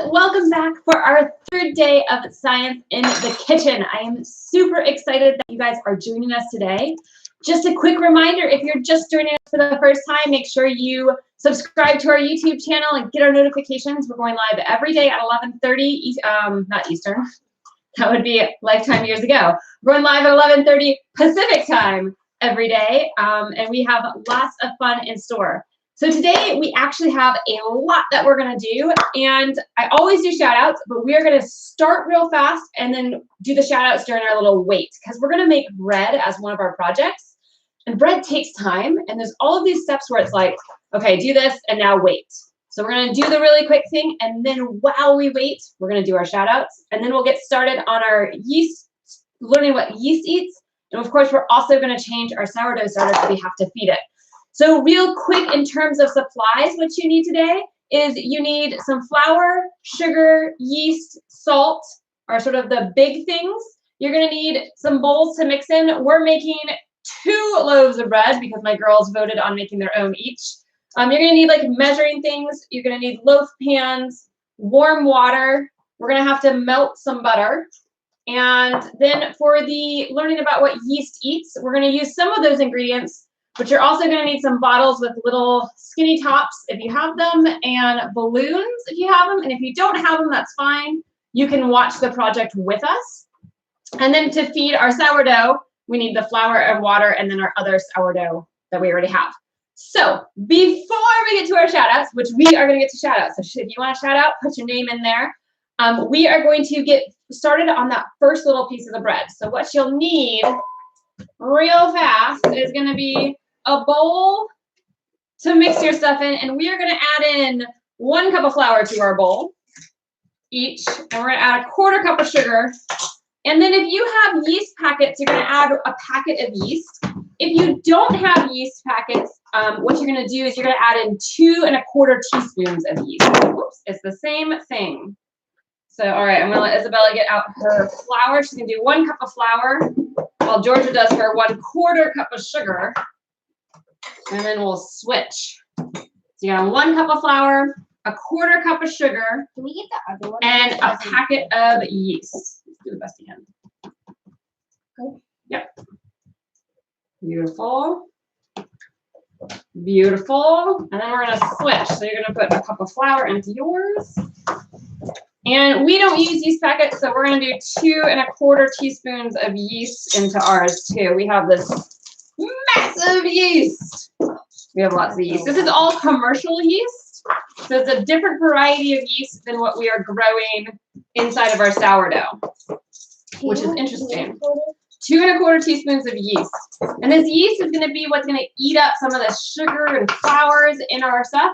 welcome back for our third day of Science in the Kitchen. I am super excited that you guys are joining us today. Just a quick reminder, if you're just joining us for the first time, make sure you subscribe to our YouTube channel and get our notifications. We're going live every day at 11:30, not Eastern, that would be lifetime years ago. We're going live at 11:30 Pacific time every day, and we have lots of fun in store. So today we actually have a lot that we're gonna do, and I always do shout outs, but we are gonna start real fast and then do the shout outs during our little wait, because we're gonna make bread as one of our projects, and bread takes time, and there's all of these steps where it's like, okay, do this and now wait. So we're gonna do the really quick thing, and then while we wait, we're gonna do our shout outs, and then we'll get started on our yeast, learning what yeast eats, and of course we're also gonna change our sourdough starter because we have to feed it. So real quick, in terms of supplies, what you need today is you need some flour, sugar, yeast, salt, are sort of the big things. You're gonna need some bowls to mix in. We're making 2 loaves of bread because my girls voted on making their own each. You're gonna need like measuring things. You're gonna need loaf pans, warm water. We're gonna have to melt some butter. And then for the learning about what yeast eats, we're gonna use some of those ingredients, but you're also going to need some bottles with little skinny tops if you have them, and balloons if you have them. And if you don't have them, that's fine. You can watch the project with us. And then to feed our sourdough, we need the flour and water, and then our other sourdough that we already have. So before we get to our shout outs, which we are going to get to shout outs, so if you want to shout out, put your name in there. We are going to get started on that first little piece of the bread. So what you'll need real fast is going to be a bowl to mix your stuff in, and we are going to add in 1 cup of flour to our bowl each, and we're going to add a 1/4 cup of sugar. And then if you have yeast packets, you're going to add a packet of yeast. If you don't have yeast packets, what you're going to do is you're going to add in 2 1/4 teaspoons of yeast. Whoops, it's the same thing. So, all right, I'm going to let Isabella get out her flour. She's going to do 1 cup of flour, while Georgia does her 1/4 cup of sugar. And then we'll switch. So you got 1 cup of flour, a 1/4 cup of sugar, Can we get the other one? and a packet of yeast. Let's do the best you can. Okay. Yep. Beautiful. Beautiful. And then we're going to switch. So you're going to put a cup of flour into yours. And we don't use yeast packets, so we're going to do 2 1/4 teaspoons of yeast into ours too. We have this massive yeast. We have lots of yeast. This is all commercial yeast. So it's a different variety of yeast than what we are growing inside of our sourdough, which is interesting. 2 1/4 teaspoons of yeast. And this yeast is going to be what's going to eat up some of the sugar and flours in our stuff.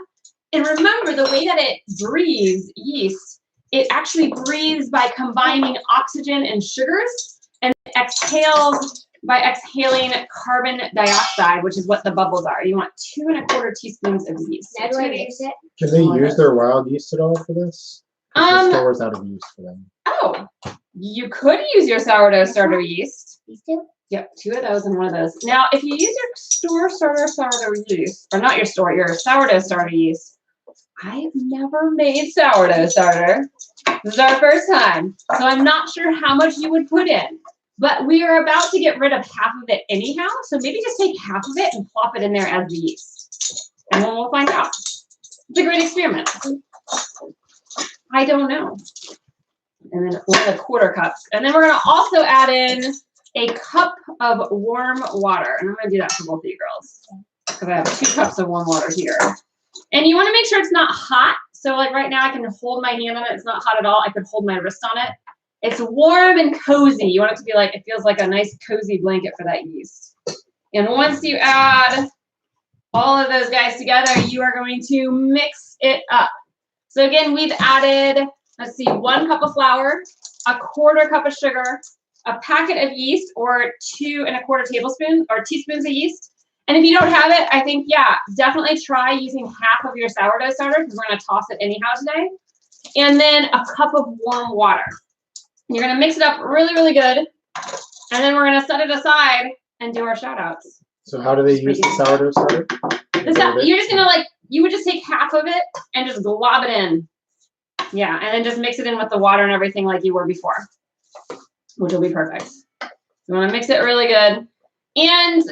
And remember, the way that it breathes, yeast, it actually breathes by combining oxygen and sugars, and exhales by exhaling carbon dioxide, which is what the bubbles are. You want 2 1/4 teaspoons of yeast. Now do I mix it? Can they use their wild yeast at all for this? The store's out of use for them. Oh, you could use your sourdough starter yeast. These 2? Yep, 2 of those and 1 of those. Now, if you use your store starter sourdough yeast, or not your store, your sourdough starter yeast, I've never made sourdough starter. This is our first time, so I'm not sure how much you would put in. But we are about to get rid of half of it anyhow, so maybe just take half of it and plop it in there as the yeast. And then we'll find out. It's a great experiment. I don't know. And then 1 1/4 cups. And then we're going to also add in a cup of warm water. And I'm going to do that for both of you girls, because I have 2 cups of warm water here. And you want to make sure it's not hot. So like right now I can hold my hand on it. It's not hot at all. I could hold my wrist on it. It's warm and cozy. You want it to be like, it feels like a nice cozy blanket for that yeast. And once you add all of those guys together, you are going to mix it up. So again, we've added, let's see, 1 cup of flour, a 1/4 cup of sugar, a packet of yeast, or 2 1/4 tablespoons or teaspoons of yeast. And if you don't have it, I think, yeah, definitely try using half of your sourdough starter, because we're going to toss it anyhow today. And then a cup of warm water. You're going to mix it up really, really good. And then we're going to set it aside and do our shout outs. So how do they use the sourdough starter? You're just going to you would just take half of it and just glob it in. Yeah, and then just mix it in with the water and everything like you were before, which will be perfect. You want to mix it really good. And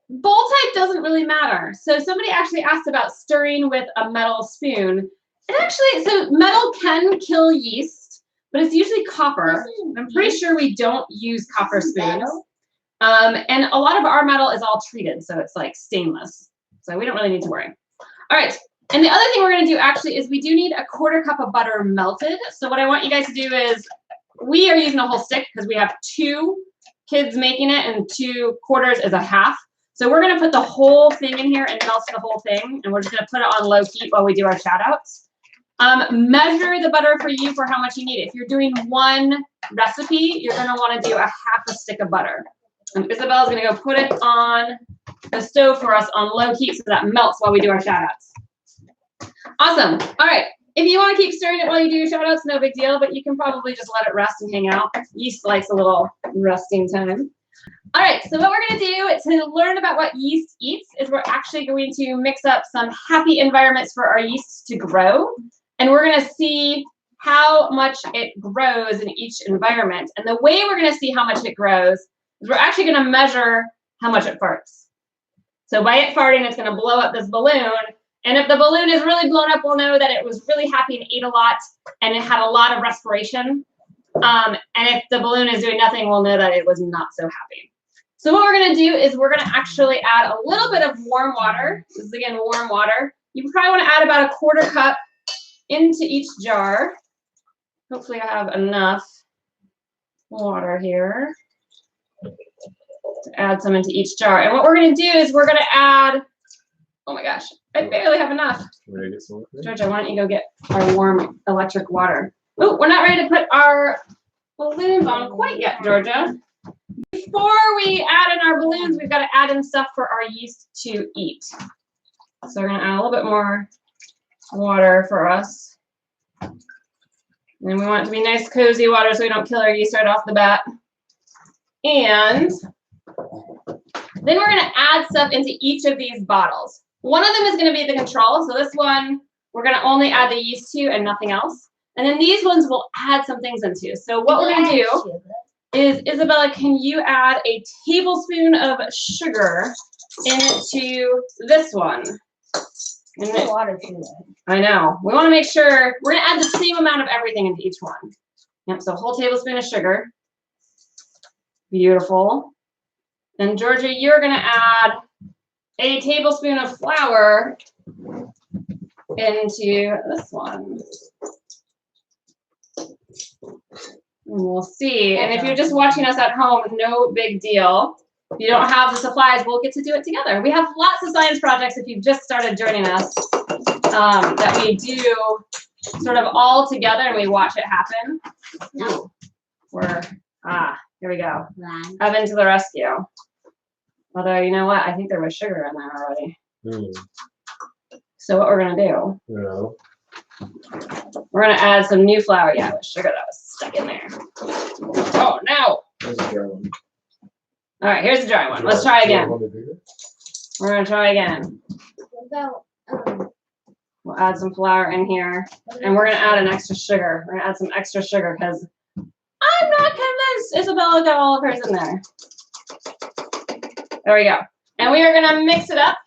bowl type doesn't really matter. So somebody actually asked about stirring with a metal spoon. And actually, so metal can kill yeast, but it's usually copper. I'm pretty sure we don't use copper spoons. And a lot of our metal is all treated, so it's like stainless. So we don't really need to worry. All right. And the other thing we're going to do actually is we do need a 1/4 cup of butter melted. So what I want you guys to do is we are using a whole stick because we have 2 kids making it and 2/4 is a half. So we're going to put the whole thing in here and melt the whole thing. And we're just going to put it on low heat while we do our shout outs. Measure the butter for you for how much you need. If you're doing 1 recipe, you're going to want to do a 1/2 stick of butter. And Isabella's going to go put it on the stove for us on low heat so that melts while we do our shout outs. Awesome. All right. If you want to keep stirring it while you do your shout outs, no big deal, but you can probably just let it rest and hang out. Yeast likes a little resting time. All right. So what we're going to do to learn about what yeast eats is we're actually going to mix up some happy environments for our yeast to grow. And we're going to see how much it grows in each environment. And the way we're going to see how much it grows is we're actually going to measure how much it farts. So by it farting, it's going to blow up this balloon. And if the balloon is really blown up, we'll know that it was really happy and ate a lot and it had a lot of respiration. And if the balloon is doing nothing, we'll know that it was not so happy. So what we're going to do is we're going to actually add a little bit of warm water. This is, again, warm water. You probably want to add about a 1/4 cup into each jar. Hopefully I have enough water here to add some into each jar. And what we're going to do is we're going to add, oh my gosh, I barely have enough. Ready to get some water? Georgia, why don't you go get our warm electric water? Oh, we're not ready to put our balloons on quite yet, Georgia. Before we add in our balloons, we've got to add in stuff for our yeast to eat. So we're going to add a little bit more water for us. And we want it to be nice, cozy water so we don't kill our yeast right off the bat. And then we're going to add stuff into each of these bottles. One of them is going to be the control. So this one, we're going to only add the yeast to and nothing else. And then these ones we'll add some things into. So what we're going to do is, Isabella, can you add a tablespoon of sugar into this one? And then, Water too. I know. We want to make sure we're going to add the same amount of everything into each one. Yep, so a whole tablespoon of sugar. Beautiful. And Georgia, you're going to add a tablespoon of flour into this one. And we'll see. And if you're just watching us at home, no big deal. If you don't have the supplies, we'll get to do it together. We have lots of science projects if you've just started joining us that we do sort of all together and we watch it happen. Ooh, here we go. Oven to the rescue. Although, you know what? I think there was sugar in there already. So what we're going to do, we're going to add some new flour. Yeah, with sugar that was stuck in there. Oh, no. There's a dry one. All right, here's the dry one. Let's try again. We're going to try again. We'll add some flour in here. And we're going to add an extra sugar. We're going to add some extra sugar because I'm not convinced Isabella got all of hers in there. There we go. And we are going to mix it up.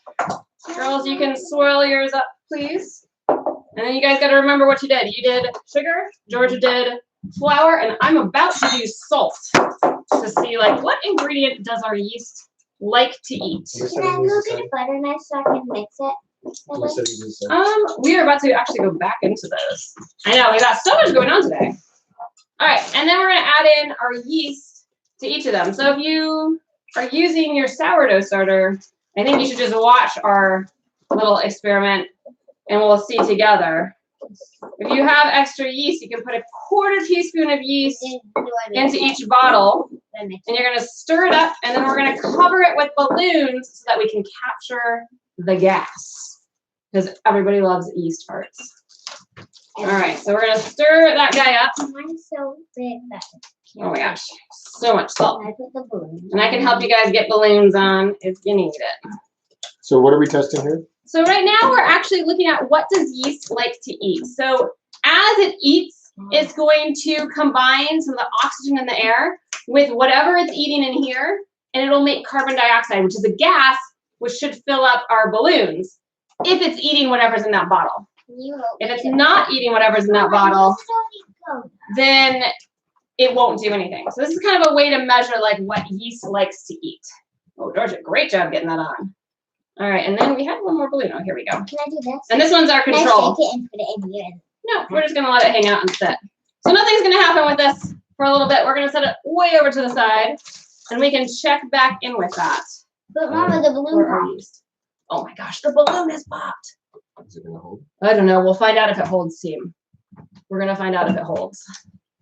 Girls, you can swirl yours up, please. And then you guys got to remember what you did. You did sugar, Georgia did flour, and I'm about to do salt to see, like, what ingredient does our yeast like to eat? Can I go get a butter knife so I can mix it? We are about to actually go back into those. I know, we got so much going on today. All right, and then we're going to add in our yeast to each of them. So if you are using your sourdough starter, I think you should just watch our little experiment and we'll see together. If you have extra yeast, you can put a 1/4 teaspoon of yeast into each bottle and you're going to stir it up and then we're going to cover it with balloons so that we can capture the gas because everybody loves yeast farts. All right, so we're going to stir that guy up. Mine's so big that Oh my gosh, so much salt. I put the balloon. And I can help you guys get balloons on if you need it. So what are we testing here? So right now we're actually looking at what does yeast like to eat. So as as it eats, it's going to combine some of the oxygen in the air with whatever it's eating in here, and it'll make carbon dioxide, which is a gas, which should fill up our balloons if it's eating whatever's in that bottle. If it's not eating whatever's in that bottle, then it won't do anything. So this is kind of a way to measure like what yeast likes to eat. Oh, Georgia, great job getting that on. All right, and then we had one more balloon. Oh, here we go. Can I do this? And this one's our control. Can I shake it and put it in here? No, we're just gonna let it hang out and sit. So nothing's gonna happen with this for a little bit. We're gonna set it way over to the side, and we can check back in with that. But Mama, the balloon popped. Oh my gosh, the balloon has popped. Is it gonna hold? I don't know. We'll find out if it holds, team. We're gonna find out if it holds.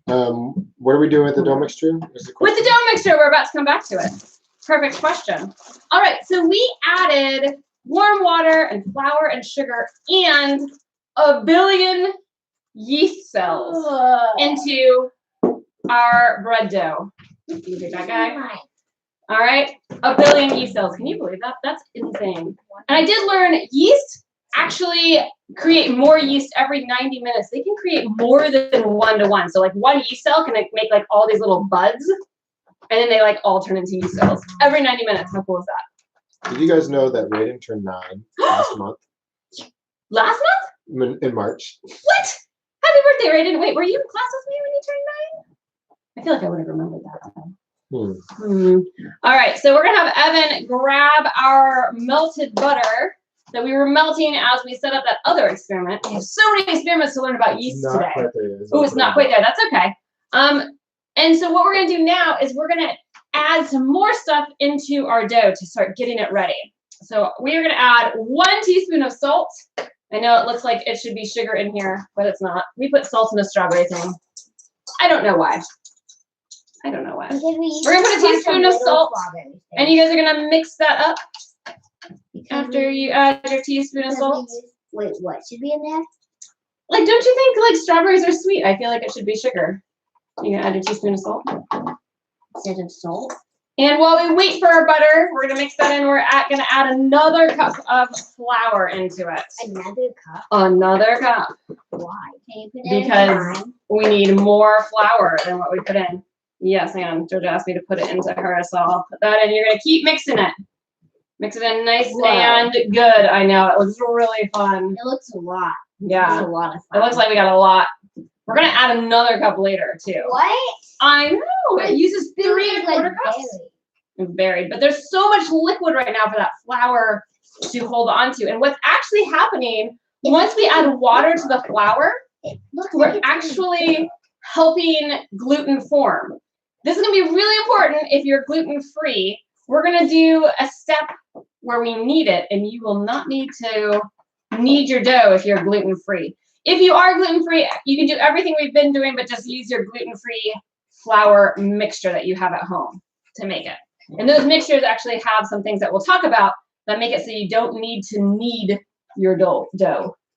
What are we doing with the dough mixture? With the dough mixture, we're about to come back to it. Perfect question. All right, so we added warm water and flour and sugar and 1 billion yeast cells into our bread dough. You take that guy. All right, 1 billion yeast cells. Can you believe that? That's insane. And I did learn yeast actually create more yeast every 90 minutes. They can create more than 1-to-1. So like one yeast cell can like make like all these little buds, and then they like all turn into yeast cells every 90 minutes. How cool is that? Did you guys know that Raiden turned 9 last month? Last month? In March. What? Happy birthday, Raiden. Wait, were you in class with me when you turned 9? I feel like I would have remembered that. All right, so we're gonna have Evan grab our melted butter that we were melting as we set up that other experiment. We have so many experiments to learn about yeast today. Oh, it's not quite there. That's okay. And so what we're gonna do now is we're gonna add some more stuff into our dough to start getting it ready. So we are gonna add 1 teaspoon of salt. I know it looks like it should be sugar in here, but it's not. We put salt in the strawberry thing. I don't know why. I don't know why. We're gonna put a teaspoon of salt, and you guys are gonna mix that up after you add your teaspoon of salt. Wait, what should be in there? Like, don't you think like strawberries are sweet? I feel like it should be sugar. You gonna add a teaspoon of salt Instead of salt. And while we wait for our butter, we're gonna mix that in. We're gonna add another cup of flour into it. Another cup? Another cup. Why? Can you put it Because we need more flour than what we put in. Yes, and Georgia asked me to put it into her, so I'll put that in. You're gonna keep mixing it. Mix it in nice and good. I know, it looks really fun. It looks a lot. Yeah. It's a lot of fun. It looks like we got a lot. We're gonna add another cup later too. What? I know, it uses 3 1/4 cups. It's buried, but there's so much liquid right now for that flour to hold on to. And what's actually happening, once we add water to the flour, we're actually helping gluten form. This is gonna be really important if you're gluten-free. We're gonna do a step where we knead it, and you will not need to knead your dough if you're gluten-free. If you are gluten-free, you can do everything we've been doing, but just use your gluten-free flour mixture that you have at home to make it. And those mixtures actually have some things that we'll talk about that make it so you don't need to knead your dough.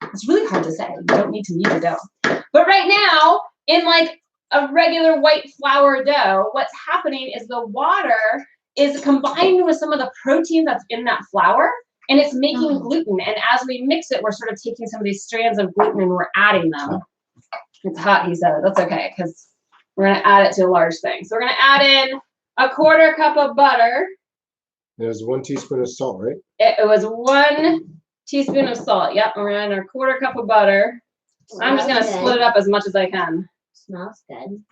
It's really hard to say. You don't need to knead your dough. But right now, in like a regular white flour dough, what's happening is the water is combined with some of the protein that's in that flour, and it's making gluten. And as we mix it, we're sort of taking some of these strands of gluten and we're adding them. It's hot, he said. That's okay, because we're gonna add it to a large thing. So we're gonna add in 1/4 cup of butter. There's 1 teaspoon of salt, right? It was 1 teaspoon of salt. Yep, we're gonna add 1/4 cup of butter. I'm just gonna split it up as much as I can. Smells good.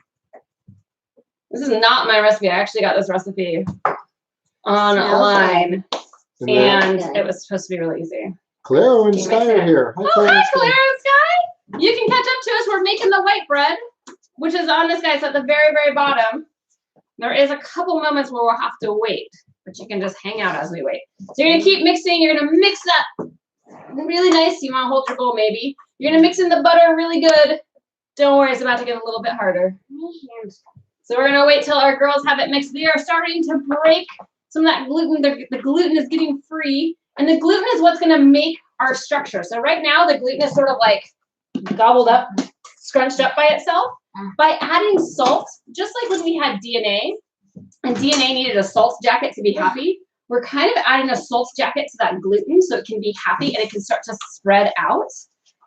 This is not my recipe. I actually got this recipe online, and it was supposed to be really easy. Claire and Sky are here. Hi, Claire and Sky. You can catch up to us. We're making the white bread, which is on this guy. So at the very, very bottom, there is a couple moments where we'll have to wait, but you can just hang out as we wait. So you're gonna keep mixing. You're gonna mix that really nice. You want to hold your bowl, maybe. You're gonna mix in the butter really good. Don't worry, it's about to get a little bit harder. So we're gonna wait till our girls have it mixed. They are starting to break some of that gluten. The gluten is getting free, and the gluten is what's gonna make our structure. So right now, the gluten is sort of like gobbled up, scrunched up by itself. By adding salt, just like when we had DNA, and DNA needed a salt jacket to be happy, we're kind of adding a salt jacket to that gluten so it can be happy and it can start to spread out.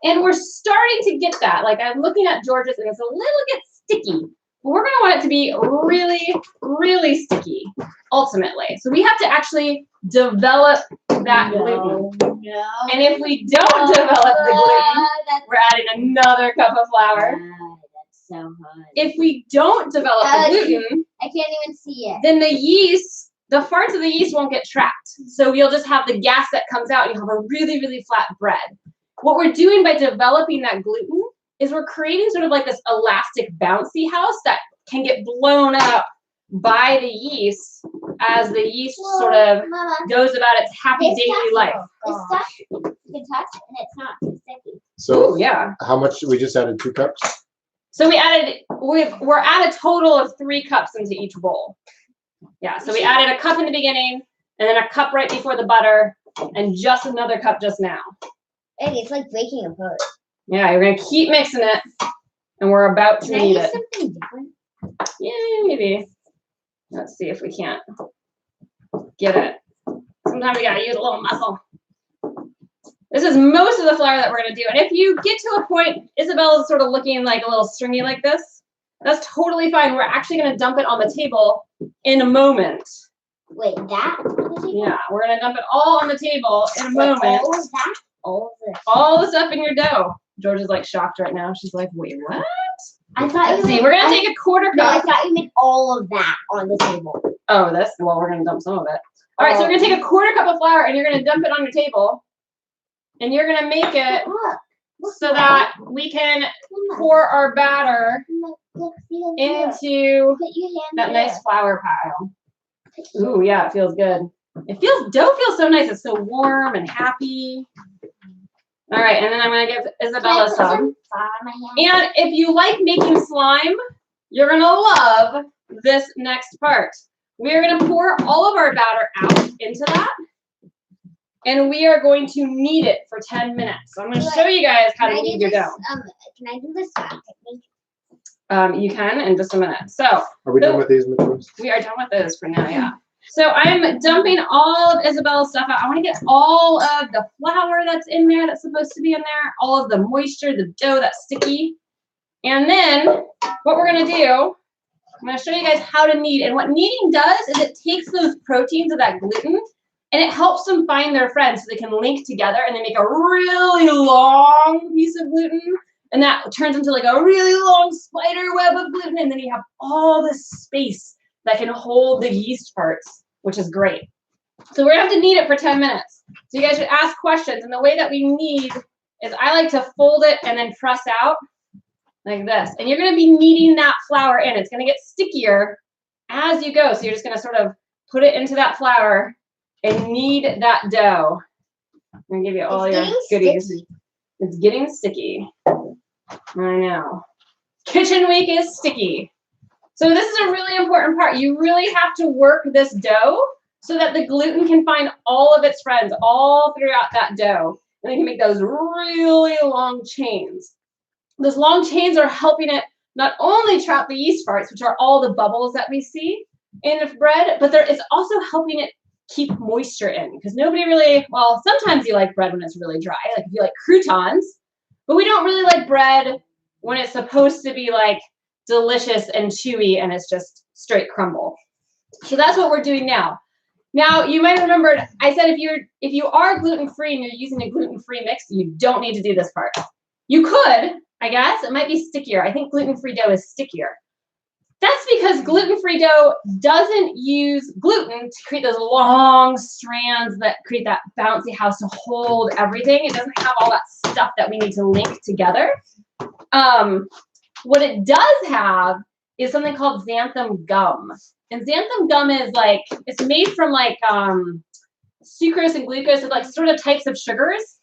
And we're starting to get that. Like I'm looking at George's and it's a little bit sticky. But we're gonna want it to be really, really sticky, ultimately. So we have to actually develop that gluten. No. And if we don't develop the gluten, we're adding another cup of flour. That's so hard. If we don't develop the gluten, I can't even see it. then the yeast, the farts of the yeast won't get trapped. So you'll just have the gas that comes out and you'll have a really, really flat bread. What we're doing by developing that gluten is we're creating sort of like this elastic bouncy house that can get blown up by the yeast as the yeast sort of Mama, goes about its happy this daily stuff- life. This stuff you can touch and it's not too sticky. So Ooh, yeah. how much? We just added 2 cups. So we're at a total of 3 cups into each bowl. Yeah, so we added a cup in the beginning, and then a cup right before the butter, and just another cup just now. Hey, it's like breaking apart. Yeah, you're gonna keep mixing it, and we're about to Can I knead use it. something different? Yeah, maybe. Let's see if we can't get it. Sometimes we gotta use a little muscle. This is most of the flour that we're gonna do. And if you get to a point, Isabella's sort of looking like a little stringy like this, that's totally fine. We're actually gonna dump it on the table in a moment. Wait, that? Yeah, we're gonna dump it all on the table in a moment. All of that? All of this. All the stuff in your dough. George is like shocked right now. She's like, wait, what? I thought Let's you see, meant, we're gonna take a quarter No, I cup. thought you meant all of that on the table. Oh, this? Well, we're gonna dump some of it. All right, so we're gonna take a quarter cup of flour and you're gonna dump it on your table. And you're gonna make it Look, so that we can pour our batter Look, feel here. into Put your hand that here. nice flour pile. Ooh, yeah, it feels good. Dough feels so nice. It's so warm and happy. All right, and then I'm gonna give Can I Isabella put some. flour on my hand? And if you like making slime, you're gonna love this next part. We are gonna pour all of our batter out into that, and we are going to knead it for 10 minutes. So I'm gonna show you guys how to Can I do knead your this? dough. Can I do this technique? You can in just a minute. So Are we done with these materials? we are done with those for now, yeah. So I'm dumping all of Isabella's stuff out. I want to get all of the flour that's in there that's supposed to be in there, all of the moisture, the dough that's sticky. And then what we're gonna do, I'm gonna show you guys how to knead. And what kneading does is it takes those proteins of that gluten and it helps them find their friends so they can link together and they make a really long piece of gluten. And that turns into like a really long spider web of gluten. And then you have all this space that can hold the yeast parts, which is great. So we're gonna have to knead it for 10 minutes. So you guys should ask questions. And the way that we knead is I like to fold it and then press out like this. And you're gonna be kneading that flour in. It's gonna get stickier as you go. So you're just gonna sort of put it into that flour and knead that dough. I'm gonna give you all your goodies. Sticky. It's getting sticky. I know. Kitchen week is sticky. So this is a really important part. You really have to work this dough so that the gluten can find all of its friends all throughout that dough. And you can make those really long chains. Those long chains are helping it not only trap the yeast farts, which are all the bubbles that we see in bread, but it's also helping it keep moisture in. Because nobody really, well, sometimes you like bread when it's really dry, like if you like croutons, but we don't really like bread when it's supposed to be like delicious and chewy and it's just straight crumble. So that's what we're doing now. Now, you might have remembered, I said if you are gluten-free and you're using a gluten-free mix, you don't need to do this part. You could, I guess. It might be stickier. I think gluten-free dough is stickier. That's because gluten-free dough doesn't use gluten to create those long strands that create that bouncy house to hold everything. It doesn't have all that stuff that we need to link together. What it does have is something called xanthan gum. And xanthan gum is like, it's made from like sucrose and glucose, like sort of types of sugars.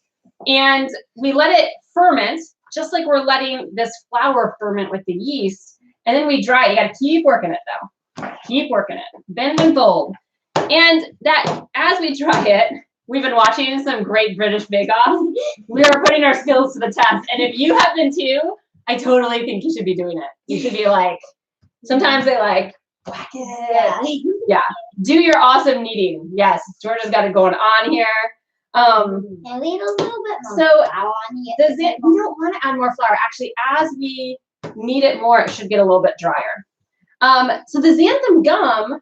And we let it ferment, just like we're letting this flour ferment with the yeast. And then we dry it. You got to keep working it though. Keep working it. Bend and fold. And that, as we dry it, we've been watching some great British bake-offs. We are putting our skills to the test. And if you have been too, I totally think you should be doing it. You should be like, sometimes they like, whack it. Yeah. Do your awesome kneading. Yes, Georgia's got it going on here. And leave a little bit more So flour on the we don't want to add more flour. Actually, as we knead it more, it should get a little bit drier. So the xanthan gum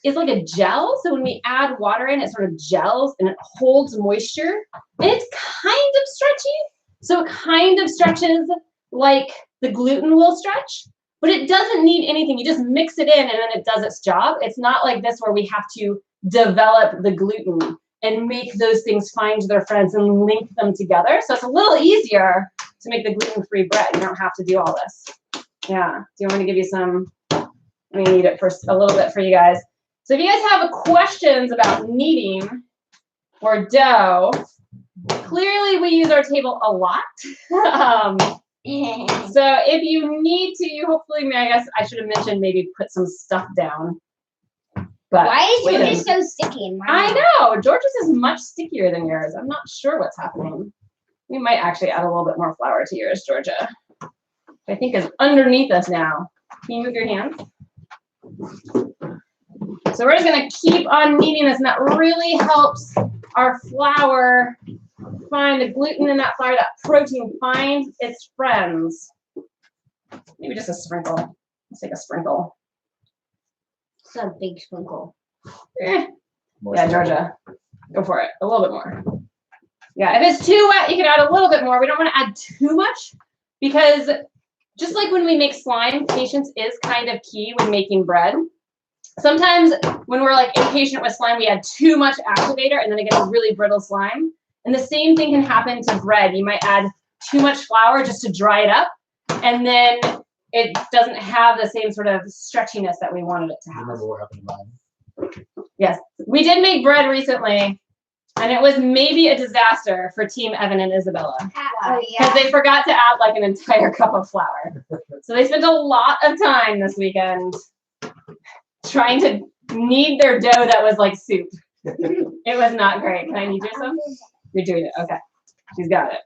is like a gel. So when we add water in, it sort of gels and it holds moisture. And it's kind of stretchy. So it kind of stretches like the gluten will stretch, but it doesn't need anything. You just mix it in and then it does its job. It's not like this where we have to develop the gluten and make those things find their friends and link them together. So it's a little easier to make the gluten-free bread. You don't have to do all this. Yeah. Do you want me to give you some? Let me knead it for a little bit for you guys. So if you guys have questions about kneading or dough, clearly we use our table a lot. So if you need to, you hopefully, I guess I should have mentioned maybe put some stuff down. But why is yours so sticky? And I know. George's is much stickier than yours. I'm not sure what's happening. We might actually add a little bit more flour to yours, Georgia. I think is underneath us now. Can you move your hands? So we're just going to keep on kneading this, and that really helps our flour find the gluten in that flour, that protein find its friends. Maybe just a sprinkle. Let's take a sprinkle. It's a big sprinkle. Yeah, Georgia, go for it. A little bit more. Yeah, if it's too wet, you can add a little bit more. We don't want to add too much because just like when we make slime, patience is kind of key when making bread. Sometimes when we're like impatient with slime, we add too much activator and then it gets really brittle slime. And the same thing can happen to bread. You might add too much flour just to dry it up, and then it doesn't have the same sort of stretchiness that we wanted it to have. Remember what happened to mine? Yes, we did make bread recently, and it was maybe a disaster for Team Evan and Isabella. Oh, Because they forgot to add like an entire cup of flour. So they spent a lot of time this weekend trying to knead their dough that was like soup. It was not great. Can I knead you some? You're doing it. Okay. She's got it.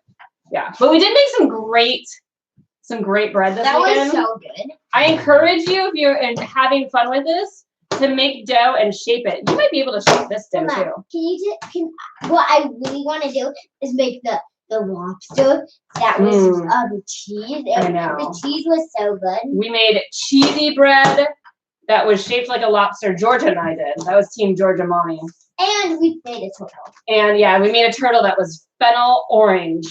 Yeah. But we did make some great bread this weekend. That was so good. I encourage you, if you're having fun with this, to make dough and shape it. You might be able to shape this dough too. What I really want to do is make the lobster that was the cheese. I know. The cheese was so good. We made cheesy bread that was shaped like a lobster. Georgia and I did. That was Team Georgia Mommy. And we made a turtle. And yeah, we made a turtle that was fennel orange.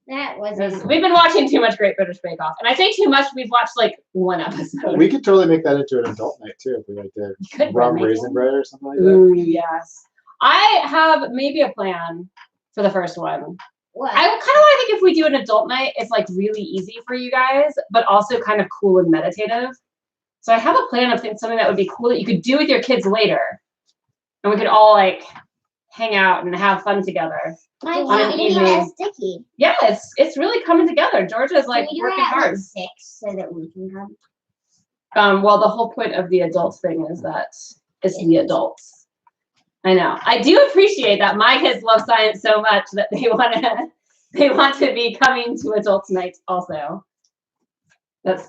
That was. We've been watching too much Great British Bake Off. And I say too much, we've watched like one episode. We could totally make that into an adult night too if we like did rum raisin bread or something like that. Ooh, yes. I have maybe a plan for the first one. What? I kind of want to think if we do an adult night, it's like really easy for you guys, but also kind of cool and meditative. So I have a plan of something that would be cool that you could do with your kids later. And we could all like hang out and have fun together. My on an evening. is sticky. Yeah, it's really coming together. Georgia's like working hard. 6 so that we can come. Well, the whole point of the adults thing is that it's the adults. I know. I do appreciate that my kids love science so much that they want to be coming to adults nights also. That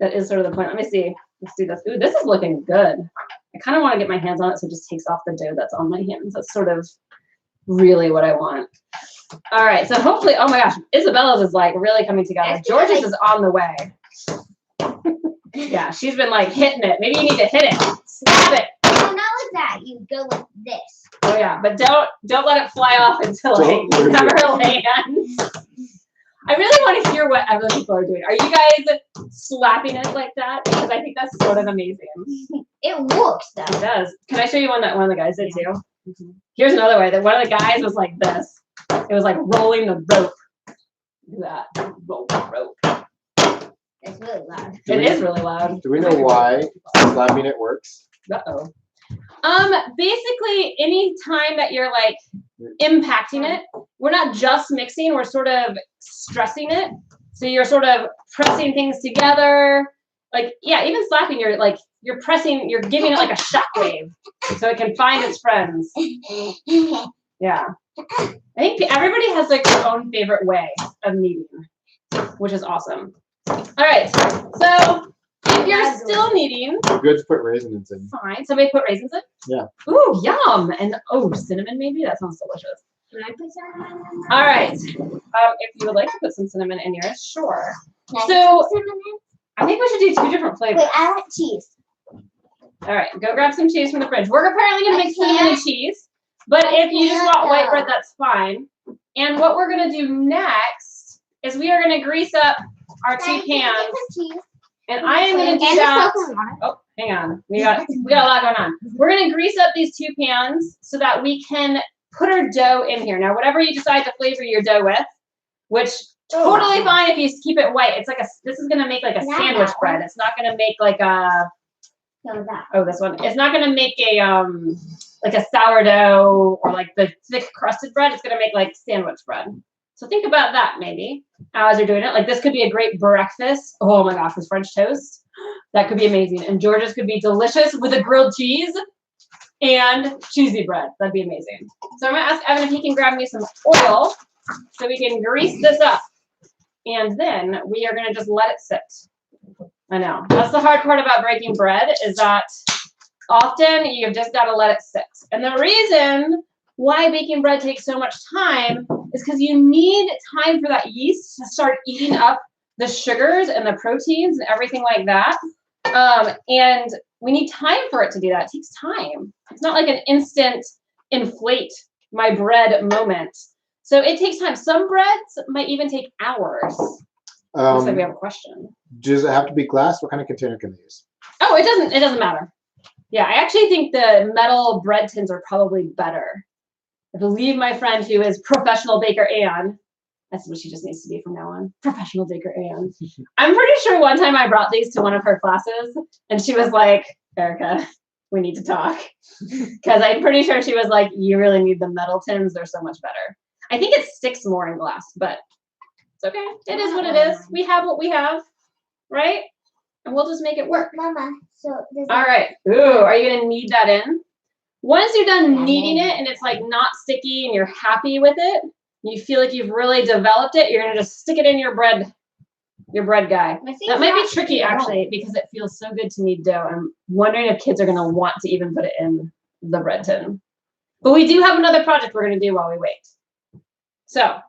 is sort of the point. Let me see. Let's do this. Ooh, this is looking good. I kind of want to get my hands on it so it just takes off the dough that's on my hands. That's sort of really what I want. All right, so hopefully, oh my gosh, Isabella's is like really coming together. George's is on the way. Yeah, she's been like hitting it. Maybe you need to hit it. Slap it. No, not like that. You go like this. Oh yeah, but don't let it fly off until it never lands. I really want to hear what other people are doing. Are you guys slapping it like that? Because I think that's sort of amazing. It works though. It does. Can I show you one that one of the guys did too? Mm-hmm. Here's another way that one of the guys was like this. It was like rolling the rope. Look at that. Roll the rope. It's really loud. It is really loud. Do we know why slapping it works? Uh-oh. Basically, any time that you're like impacting it, we're not just mixing, we're sort of stressing it. So you're sort of pressing things together. Like, yeah, even slapping, you're pressing, you're giving it like a shockwave so it can find its friends. Yeah. I think everybody has like their own favorite way of kneading, which is awesome. All right. So if you're still kneading, good to put raisins in. Fine. Somebody put raisins in? Yeah. Ooh, yum. And cinnamon maybe? That sounds delicious. Can I put cinnamon? All right. If you would like to put some cinnamon in yours, sure. Can I put So- some cinnamon? I think we should do 2 different flavors. Wait, I want cheese. All right, go grab some cheese from the fridge. We're apparently gonna make cinnamon and cheese, but if you just want white bread, that's fine. And what we're gonna do next is we are gonna grease up our 2 Daddy, can I pans, get some cheese? and I am gonna do And the that. coconut water. Oh, hang on. We got a lot going on. We're gonna grease up these 2 pans so that we can put our dough in here. Now, whatever you decide to flavor your dough with, which totally fine if you keep it white. It's like this is gonna make like a Not sandwich that bread. one. It's not gonna make like a, So that. oh, this one. It's not gonna make a like a sourdough or like the thick crusted bread. It's gonna make like sandwich bread. So think about that maybe as you're doing it. Like this could be a great breakfast. Oh my gosh, with French toast. That could be amazing. And George's could be delicious with a grilled cheese and cheesy bread. That'd be amazing. So I'm gonna ask Evan if he can grab me some oil so we can grease this up. And then we are gonna just let it sit. I know, that's the hard part about breaking bread is that often you've just gotta let it sit. And the reason why baking bread takes so much time is because you need time for that yeast to start eating up the sugars and the proteins and everything like that. And we need time for it to do that. It takes time. It's not like an instant inflate my bread moment. So it takes time. Some breads might even take hours. Looks like we have a question. Does it have to be glass? What kind of container can they use? Oh, it doesn't matter. Yeah, I actually think the metal bread tins are probably better. I believe my friend who is professional baker Anne, that's what she just needs to be from now on. Professional baker Anne. I'm pretty sure one time I brought these to one of her classes and she was like, Erica, we need to talk. Because I'm pretty sure she was like, you really need the metal tins. They're so much better. I think it sticks more in glass, but it's okay. It is what it is. We have what we have, right? And we'll just make it work. Mama, so does All right. Ooh, are you gonna knead that in? Once you're done kneading it and it's like not sticky and you're happy with it, you feel like you've really developed it, you're gonna just stick it in your bread guy. That might be tricky actually because it feels so good to knead dough. I'm wondering if kids are gonna want to even put it in the bread tin. But we do have another project we're gonna do while we wait. So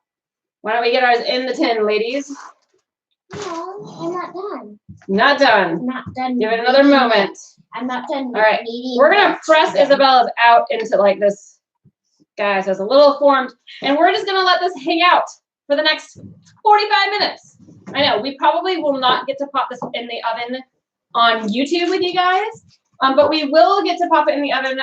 why don't we get ours in the tin, ladies? No, I'm not done. Not done. I'm not done. Give it another kneading moment. it. I'm not done. All right, kneading we're gonna it press yet. Isabella's out into like this, guys, so it's a little formed, and we're just gonna let this hang out for the next 45 minutes. I know, we probably will not get to pop this in the oven on YouTube with you guys, but we will get to pop it in the oven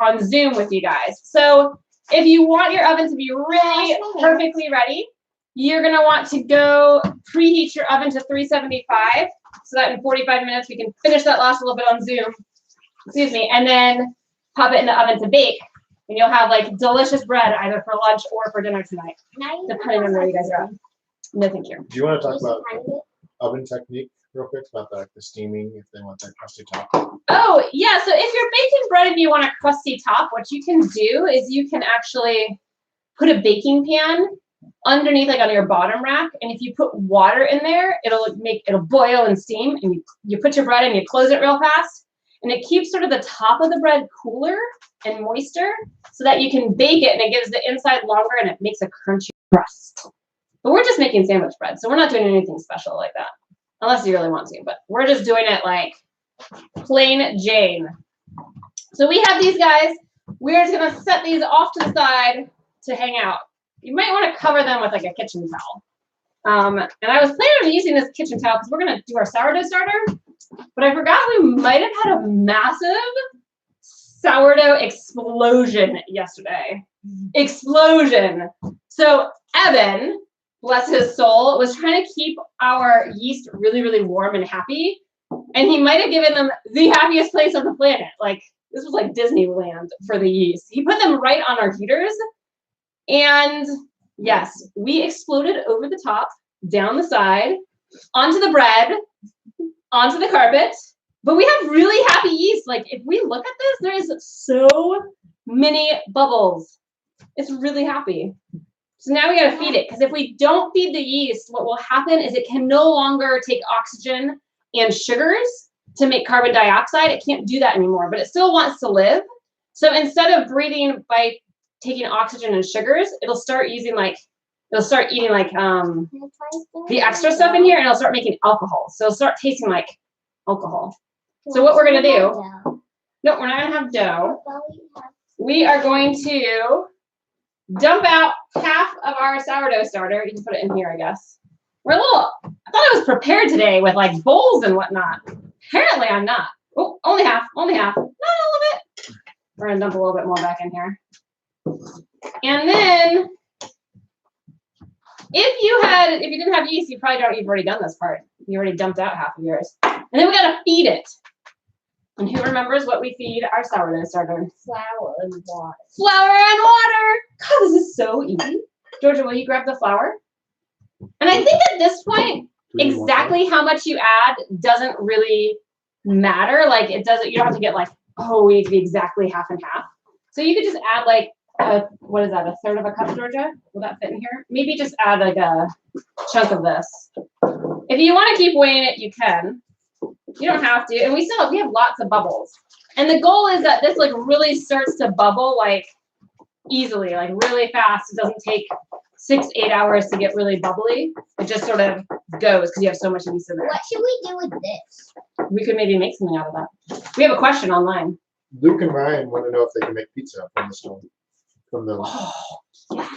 on Zoom with you guys. So if you want your oven to be really perfectly ready, you're gonna want to go preheat your oven to 375 so that in 45 minutes we can finish that last little bit on Zoom, excuse me, and then pop it in the oven to bake. And you'll have like delicious bread either for lunch or for dinner tonight, depending on where you guys are at. No, thank you. Do you want to talk about oven technique real quick about the steaming if they want that crusty top? Oh, yeah, so if you're baking bread and you want a crusty top, what you can do is you can actually put a baking pan underneath, like on your bottom rack, and if you put water in there, it'll boil and steam, and you put your bread in, you close it real fast, and it keeps sort of the top of the bread cooler and moister so that you can bake it, and it gives the inside longer and it makes a crunchy crust. But we're just making sandwich bread, so we're not doing anything special like that, unless you really want to, but we're just doing it like plain Jane. So we have these guys. We're just gonna set these off to the side to hang out. You might want to cover them with like a kitchen towel. And I was planning on using this kitchen towel because we're gonna do our sourdough starter, but I forgot we might have had a massive sourdough explosion yesterday. Explosion. So Evan, bless his soul, was trying to keep our yeast really, really warm and happy. And he might have given them the happiest place on the planet. Like this was like Disneyland for the yeast. He put them right on our heaters. And yes, we exploded over the top, down the side, onto the bread, onto the carpet. But we have really happy yeast. Like if we look at this, there is so many bubbles. It's really happy. So now we gotta feed it, because if we don't feed the yeast, what will happen is it can no longer take oxygen and sugars to make carbon dioxide. It can't do that anymore, but it still wants to live. So instead of breathing by taking oxygen and sugars, it'll start eating like the extra stuff in here, and it'll start making alcohol. So it'll start tasting like alcohol. So what we're gonna do? No, we're not gonna have dough. We are going to dump out half of our sourdough starter. You can put it in here, I guess. I thought I was prepared today with like bowls and whatnot. Apparently I'm not. Oh, only half, not all of it. We're gonna dump a little bit more back in here. And then if you didn't have yeast, you've already done this part. You already dumped out half of yours. And then we gotta feed it. And who remembers what we feed our sourdough starter? Flour and water. Flour and water. God, this is so easy. Georgia, will you grab the flour? And I think at this point, exactly how much you add doesn't really matter. Like you don't have to get like, oh, we need to be exactly half and half. So you could just add like what is that, a third of a cup, Georgia? Will that fit in here? Maybe just add like a chunk of this. If you want to keep weighing it, you can. You don't have to. And we have lots of bubbles. And the goal is that this like really starts to bubble like easily, like really fast. It doesn't take 6 to 8 hours to get really bubbly. It just sort of goes because you have so much yeast in there. What should we do with this? We could maybe make something out of that. We have a question online. Luke and Ryan want to know if they can make pizza from the stone. From those. Oh, yes.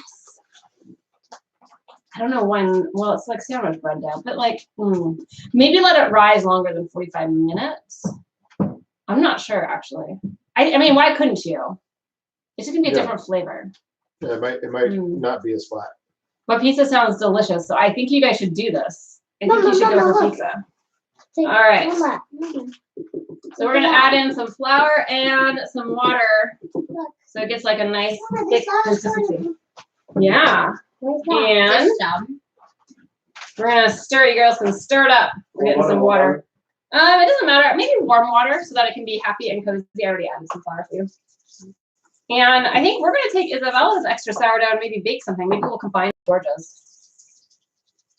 I don't know when, well, it's like sandwich bread dough, but like, maybe let it rise longer than 45 minutes. I'm not sure, actually. I mean, why couldn't you? It's just gonna be a different flavor. Yeah, it might not be as flat. But pizza sounds delicious, so I think you guys should do this. I think you should go for pizza. All right. So we're gonna add in some flour and some water, so it gets like a nice thick consistency. Yeah. And we're gonna stir. You girls can stir it up. We're getting some water. It doesn't matter. Maybe warm water so that it can be happy and cozy. I already added some flour for you. And I think we're gonna take Isabella's extra sourdough and maybe bake something. Maybe we'll combine Georgia's.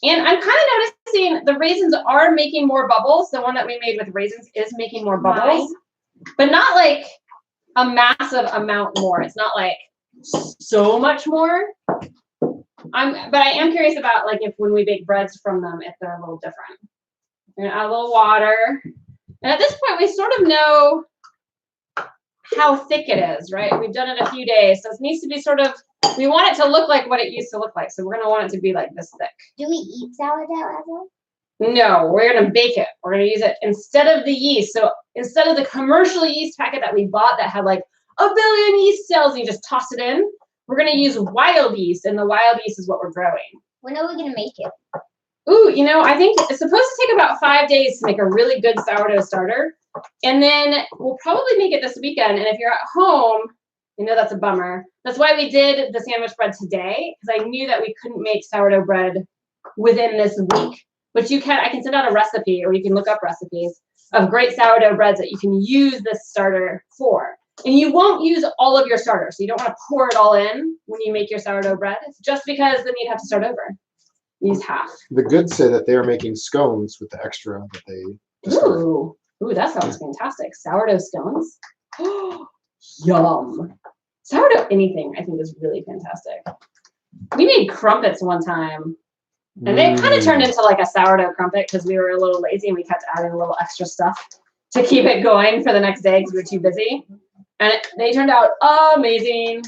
And I'm kind of noticing the raisins are making more bubbles. The one that we made with raisins is making more bubbles, but not like a massive amount more. It's not like so much more. But I am curious about like if when we bake breads from them, if they're a little different. We're gonna add a little water. And at this point, we sort of know how thick it is, right? We've done it a few days. So it needs to be sort of, we want it to look like what it used to look like. So we're gonna want it to be like this thick. Do we eat sourdough ever? No, we're gonna bake it. We're gonna use it instead of the yeast. So instead of the commercial yeast packet that we bought that had like 1 billion yeast cells and you just toss it in, we're gonna use wild yeast, and the wild yeast is what we're growing. When are we gonna make it? Ooh, you know, I think it's supposed to take about 5 days to make a really good sourdough starter. And then we'll probably make it this weekend. And if you're at home, you know that's a bummer. That's why we did the sandwich bread today, because I knew that we couldn't make sourdough bread within this week. But you can, I can send out a recipe, or you can look up recipes of great sourdough breads that you can use this starter for. And you won't use all of your starter, so you don't want to pour it all in when you make your sourdough bread. It's just because then you'd have to start over. Use half. The goods say that they are making scones with the extra that they discovered. Ooh, that sounds fantastic. Sourdough scones. Yum. Sourdough anything I think is really fantastic. We made crumpets one time, and they kind of turned into like a sourdough crumpet because we were a little lazy and we kept adding a little extra stuff to keep it going for the next day because we were too busy. And they turned out amazing.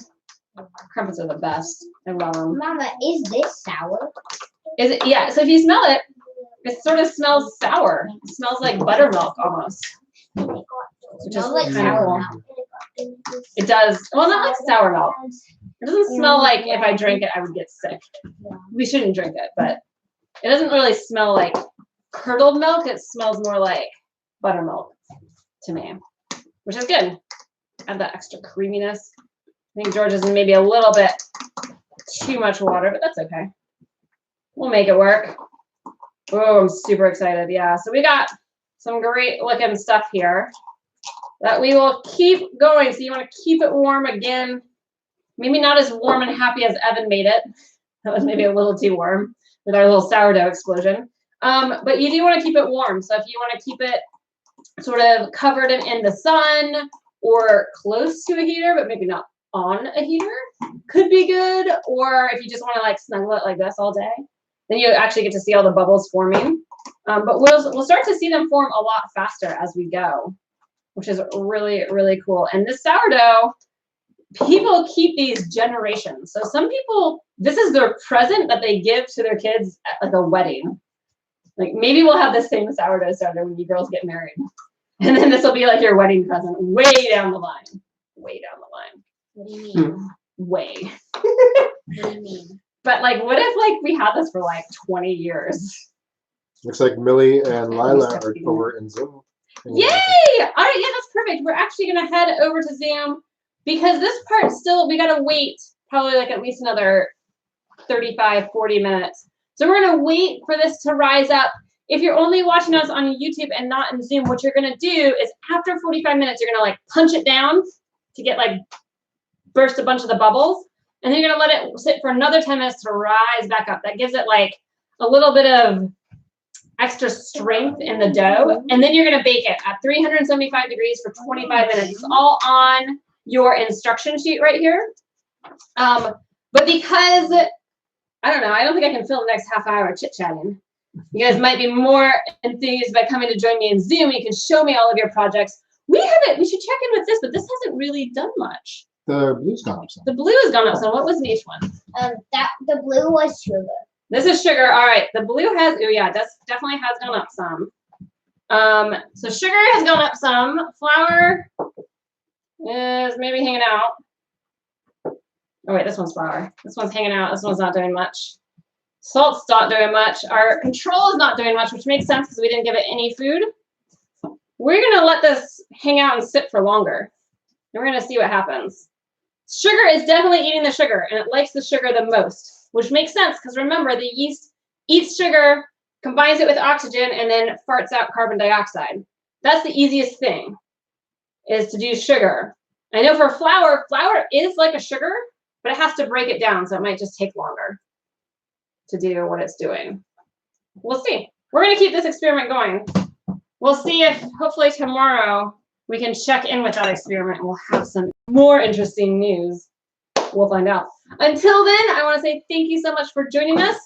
Crumpets are the best. I love them. Mama, is this sour? Is it? Yeah. So if you smell it, it sort of smells sour. It smells like buttermilk almost. Which is Like kind of sour cool. milk. It does. Well, not like sour milk. It doesn't smell like if I drank it, I would get sick. We shouldn't drink it, but it doesn't really smell like curdled milk. It smells more like buttermilk to me, which is good. Add that extra creaminess. I think George's maybe a little bit too much water, but that's okay. We'll make it work. Oh, I'm super excited. Yeah, so we got some great looking stuff here that we will keep going. So you want to keep it warm again. Maybe not as warm and happy as Evan made it. That was maybe a little too warm with our little sourdough explosion. But you do want to keep it warm. So if you want to keep it sort of covered in the sun or close to a heater, but maybe not on a heater could be good, or if you just want to like snuggle it like this all day, then you actually get to see all the bubbles forming. But we'll start to see them form a lot faster as we go, which is really, really cool. And this sourdough, people keep these generations. So some people, this is their present that they give to their kids at like a wedding. Like maybe we'll have the same sourdough starter when you girls get married. And then this will be like your wedding present way down the line. Way down the line. What do you mean? Way. What do you mean? But like, what if like we had this for like 20 years? Looks like Millie and Lila are over in Zoom. Yay! All right, yeah, that's perfect. We're actually gonna head over to Zoom because this part still, we gotta wait probably like at least another 35, 40 minutes. So we're gonna wait for this to rise up. If you're only watching us on YouTube and not in Zoom, what you're gonna do is after 45 minutes, you're gonna like punch it down to get like burst a bunch of the bubbles. And then you're gonna let it sit for another 10 minutes to rise back up. That gives it like a little bit of extra strength in the dough. And then you're gonna bake it at 375 degrees for 25 minutes. It's all on your instruction sheet right here. But because, I don't know, I don't think I can fill the next half hour chit-chatting. You guys might be more enthused by coming to join me in Zoom. You can show me all of your projects. We should check in with this, but this hasn't really done much. The blue's gone up some. The blue has gone up some. What was in each one? The blue was sugar. This is sugar. All right. The blue has, oh yeah, that's definitely has gone up some. So sugar has gone up some. Flour is maybe hanging out. Oh wait, this one's flour. This one's hanging out. This one's not doing much. Salt's not doing much. Our control is not doing much, which makes sense because we didn't give it any food. We're gonna let this hang out and sit for longer. And we're gonna see what happens. Sugar is definitely eating the sugar, and it likes the sugar the most, which makes sense because remember, the yeast eats sugar, combines it with oxygen, and then farts out carbon dioxide. That's the easiest thing, is to do sugar. I know for flour, flour is like a sugar, but it has to break it down, so it might just take longer to do what it's doing. We'll see. We're gonna keep this experiment going. We'll see if hopefully tomorrow we can check in with that experiment and we'll have some more interesting news. We'll find out. Until then, I want to say thank you so much for joining us.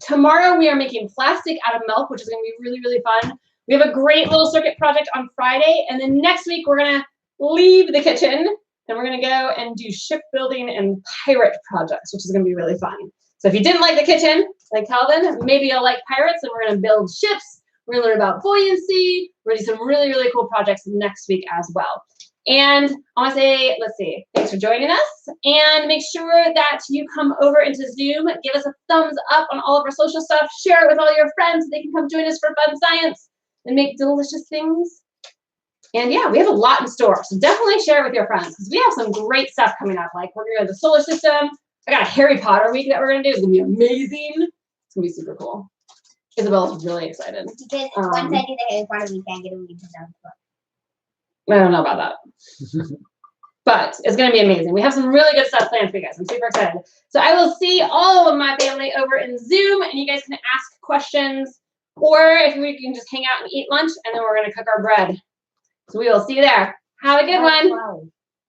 Tomorrow we are making plastic out of milk, which is going to be really, really fun. We have a great little circuit project on Friday. And then next week we're going to leave the kitchen and we're going to go and do shipbuilding and pirate projects, which is going to be really fun. So if you didn't like the kitchen, like Calvin, maybe you'll like pirates, and we're going to build ships. We're going to learn about buoyancy. We're going to do some really, really cool projects next week as well. And I want to say, let's see, thanks for joining us. And make sure that you come over into Zoom, give us a thumbs up on all of our social stuff, share it with all your friends so they can come join us for fun science and make delicious things. And yeah, we have a lot in store. So definitely share it with your friends because we have some great stuff coming up. Like we're going to go to the solar system. I got a Harry Potter week that we're going to do. It's going to be amazing. It's going to be super cool. Isabel's really excited. Because once I do the Harry Potter week, I get a week to I don't know about that. But it's going to be amazing. We have some really good stuff planned for you guys. I'm super excited. So I will see all of my family over in Zoom, and you guys can ask questions, or if we can just hang out and eat lunch, and then we're going to cook our bread. So we will see you there. Have a good one.